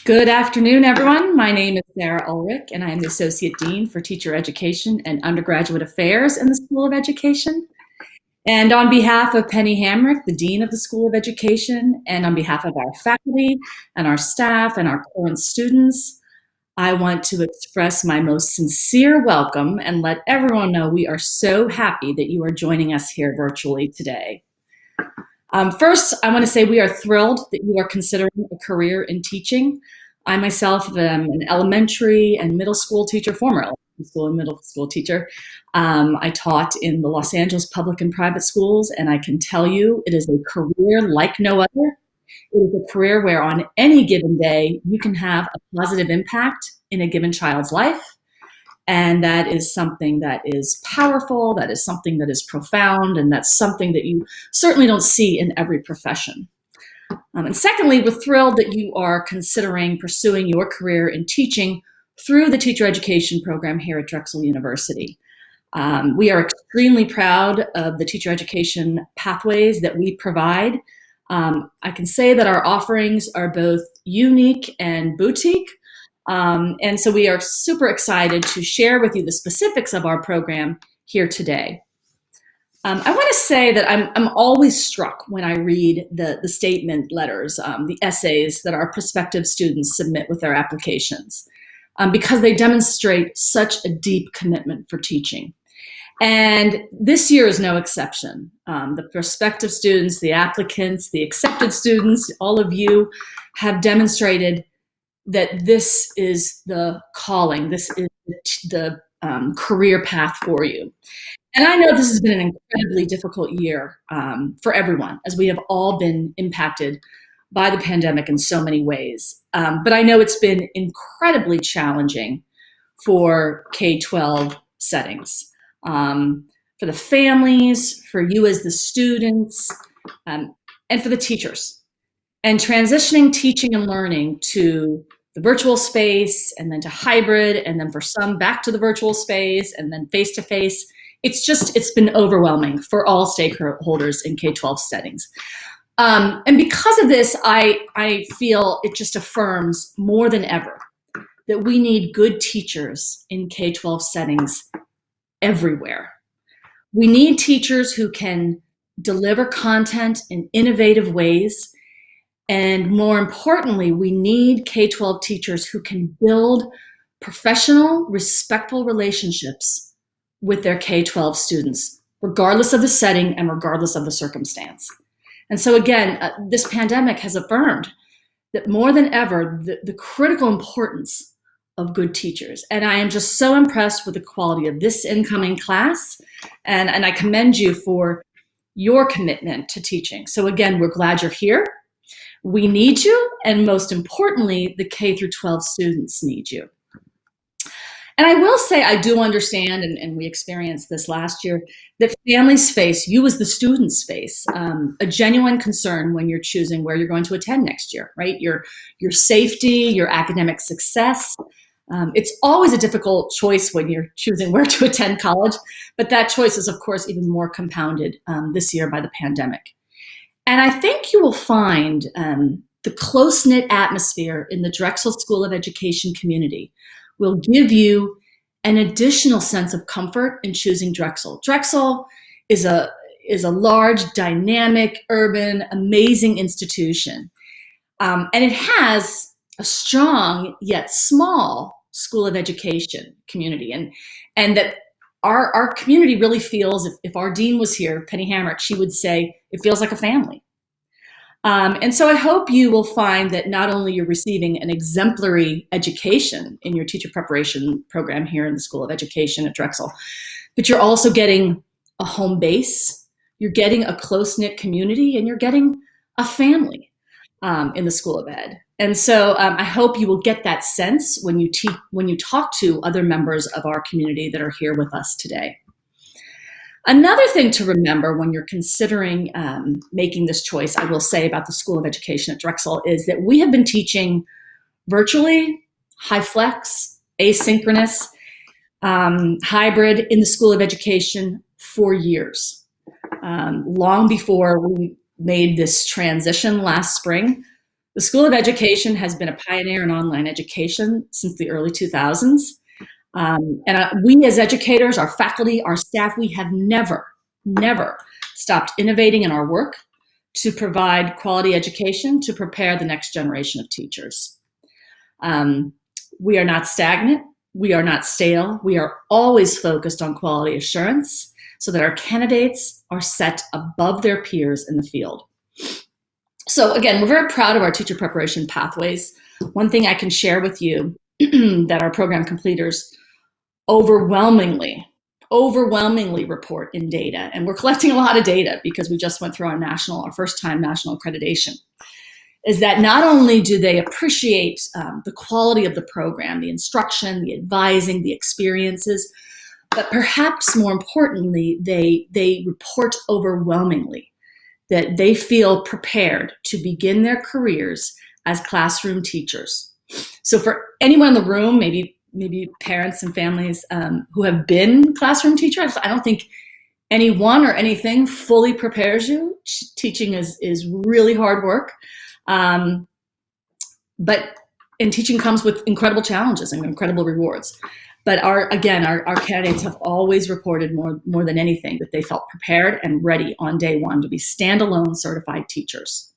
Good afternoon, everyone. My name is Sarah Ulrich, and I am the Associate Dean for Teacher Education and Undergraduate Affairs in the School of Education. And on behalf of Penny Hamrick, the Dean of the School of Education, and on behalf of our faculty and our staff and our current students, I want to express my most sincere welcome and let everyone know we are so happy that you are joining us here virtually today. First, I want to say we are thrilled that you are considering a career in teaching. I myself am an elementary and middle school teacher, former elementary school and middle school teacher. I taught in the Los Angeles public and private schools, and I can tell you it is a career like no other. It is a career where on any given day, you can have a positive impact in a given child's life. And that is something that is powerful, that is something that is profound, and that's something that you certainly don't see in every profession. And secondly, we're thrilled that you are considering pursuing your career in teaching through the teacher education program here at Drexel University. We are extremely proud of the teacher education pathways that we provide. I can say that our offerings are both unique and boutique. And so we are super excited to share with you the specifics of our program here today. I want to say that I'm always struck when I read the statement letters, the essays that our prospective students submit with their applications, because they demonstrate such a deep commitment for teaching. And this year is no exception. The prospective students, the applicants, the accepted students, all of you have demonstrated that this is the calling, this is the career path for you. And I know this has been an incredibly difficult year for everyone, as we have all been impacted by the pandemic in so many ways. But I know it's been incredibly challenging for K-12 settings, for the families, for you as the students, and for the teachers. And transitioning teaching and learning to the virtual space, and then to hybrid, and then for some back to the virtual space, and then face-to-face. It's been overwhelming for all stakeholders in K-12 settings. And because of this, I feel it just affirms more than ever that we need good teachers in K-12 settings everywhere. We need teachers who can deliver content in innovative ways. And more importantly, we need K-12 teachers who can build professional, respectful relationships with their K-12 students, regardless of the setting and regardless of the circumstance. And so again, this pandemic has affirmed that more than ever, the critical importance of good teachers. And I am just so impressed with the quality of this incoming class. And I commend you for your commitment to teaching. So again, we're glad you're here. We need you, and most importantly, the K through 12 students need you. And I will say I do understand, and we experienced this last year, that families face, you as the students face, a genuine concern when you're choosing where you're going to attend next year, right? Your safety, your academic success. It's always a difficult choice when you're choosing where to attend college, but that choice is, of course, even more compounded this year by the pandemic. And I think you will find the close-knit atmosphere in the Drexel School of Education community will give you an additional sense of comfort in choosing Drexel. Drexel is a large, dynamic, urban, amazing institution. And it has a strong yet small School of Education community. And that our community really feels, if our dean was here, Penny Hamrick, she would say, it feels like a family. And so I hope you will find that not only you're receiving an exemplary education in your teacher preparation program here in the School of Education at Drexel, but you're also getting a home base, you're getting a close-knit community, and you're getting a family in the School of Ed. And so I hope you will get that sense when you talk to other members of our community that are here with us today. Another thing to remember when you're considering making this choice, I will say about the School of Education at Drexel, is that we have been teaching virtually, high flex, asynchronous, hybrid in the School of Education for years. Long before we made this transition last spring, The School of Education has been a pioneer in online education since the early 2000s. We as educators, our faculty, our staff, we have never stopped innovating in our work to provide quality education to prepare the next generation of teachers. We are not stagnant. We are not stale. We are always focused on quality assurance so that our candidates are set above their peers in the field. So again, we're very proud of our teacher preparation pathways. One thing I can share with you that our program completers overwhelmingly report in data, and we're collecting a lot of data because we just went through our first time national accreditation, is that not only do they appreciate the quality of the program, the instruction, the advising, the experiences, but perhaps more importantly, they report overwhelmingly that they feel prepared to begin their careers as classroom teachers. So for anyone in the room, maybe parents and families who have been classroom teachers, I don't think anyone or anything fully prepares you. Teaching is really hard work. And teaching comes with incredible challenges and incredible rewards. But our candidates have always reported more than anything that they felt prepared and ready on day one to be standalone certified teachers.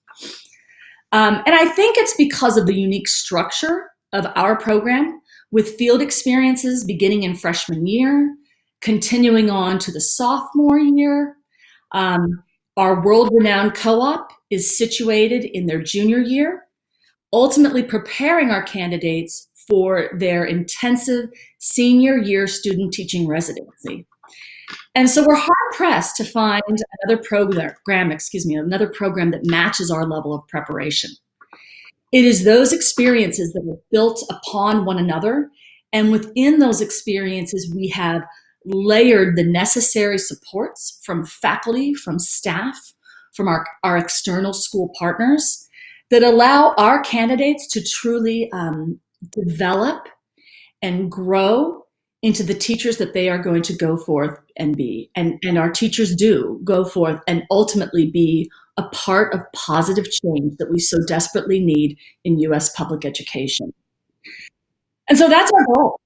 And I think it's because of the unique structure of our program, with field experiences beginning in freshman year, continuing on to the sophomore year. Our world-renowned co-op is situated in their junior year, ultimately preparing our candidates for their intensive senior year student teaching residency. And so we're hard-pressed to find another program that matches our level of preparation. It is those experiences that are built upon one another, and within those experiences, we have layered the necessary supports from faculty, from staff, from our external school partners that allow our candidates to truly develop and grow into the teachers that they are going to go forth and be. And our teachers do go forth and ultimately be a part of positive change that we so desperately need in U.S. public education. And so that's our goal.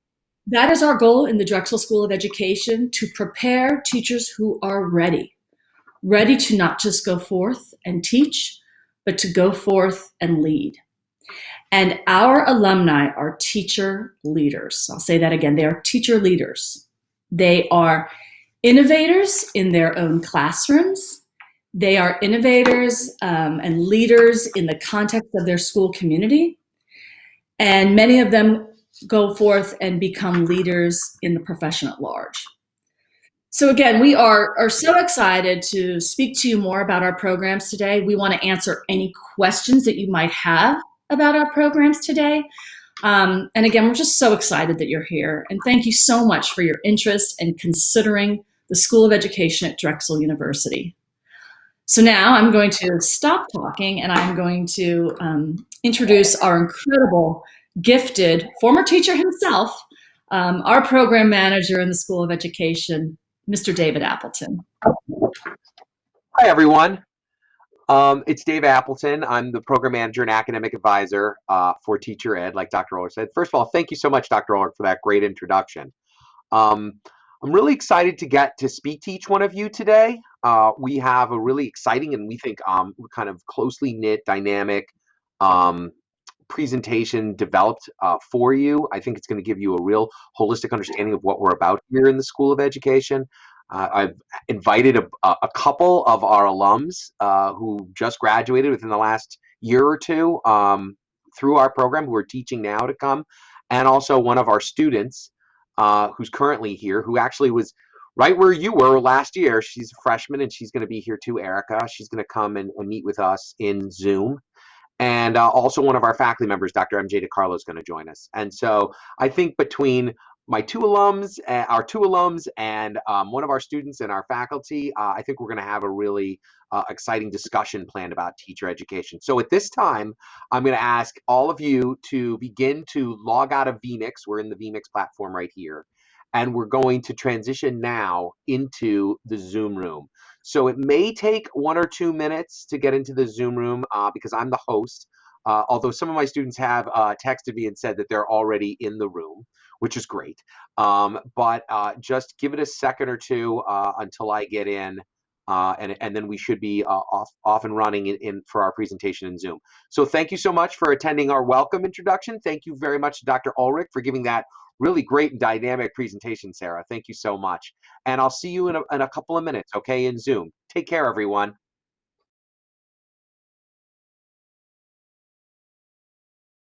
That is our goal in the Drexel School of Education, to prepare teachers who are ready to not just go forth and teach, but to go forth and lead. And our alumni are teacher leaders. I'll say that again. They are teacher leaders. They are innovators in their own classrooms. They are innovators and leaders in the context of their school community. And many of them go forth and become leaders in the profession at large. So again, we are so excited to speak to you more about our programs today. We want to answer any questions that you might have about our programs today. And again, we're just so excited that you're here. And thank you so much for your interest in considering the School of Education at Drexel University. So now I'm going to stop talking and I'm going to introduce our incredible, gifted former teacher himself, our program manager in the School of Education, Mr. David Appleton. Hi, everyone. It's Dave Appleton. I'm the program manager and academic advisor for Teacher Ed, like Dr. Ulrich said. First of all, thank you so much, Dr. Ulrich, for that great introduction. I'm really excited to get to speak to each one of you today. We have a really exciting and we think kind of closely knit, dynamic presentation developed for you. I think it's going to give you a real holistic understanding of what we're about here in the School of Education. I've invited a couple of our alums who just graduated within the last year or two through our program, who are teaching now, to come, and also one of our students who's currently here, who actually was right where you were last year. She's a freshman and she's going to be here too, Erica. She's going to come and meet with us in Zoom. And also one of our faculty members, Dr. MJ DiCarlo, is going to join us. And so I think between my two alums, our two alums, and one of our students and our faculty, I think we're going to have a really exciting discussion planned about teacher education. So at this time, I'm going to ask all of you to begin to log out of vMix. We're in the vMix platform right here. And we're going to transition now into the Zoom room. So it may take 1 or 2 minutes to get into the Zoom room because I'm the host. although some of my students have texted me and said that they're already in the room, which is great. But just give it a second or two until I get in, and then we should be off and running for our presentation in Zoom. So thank you so much for attending our welcome introduction. Thank you very much, Dr. Ulrich, for giving that really great and dynamic presentation, Sarah. Thank you so much. And I'll see you in a couple of minutes, okay, in Zoom. Take care, everyone.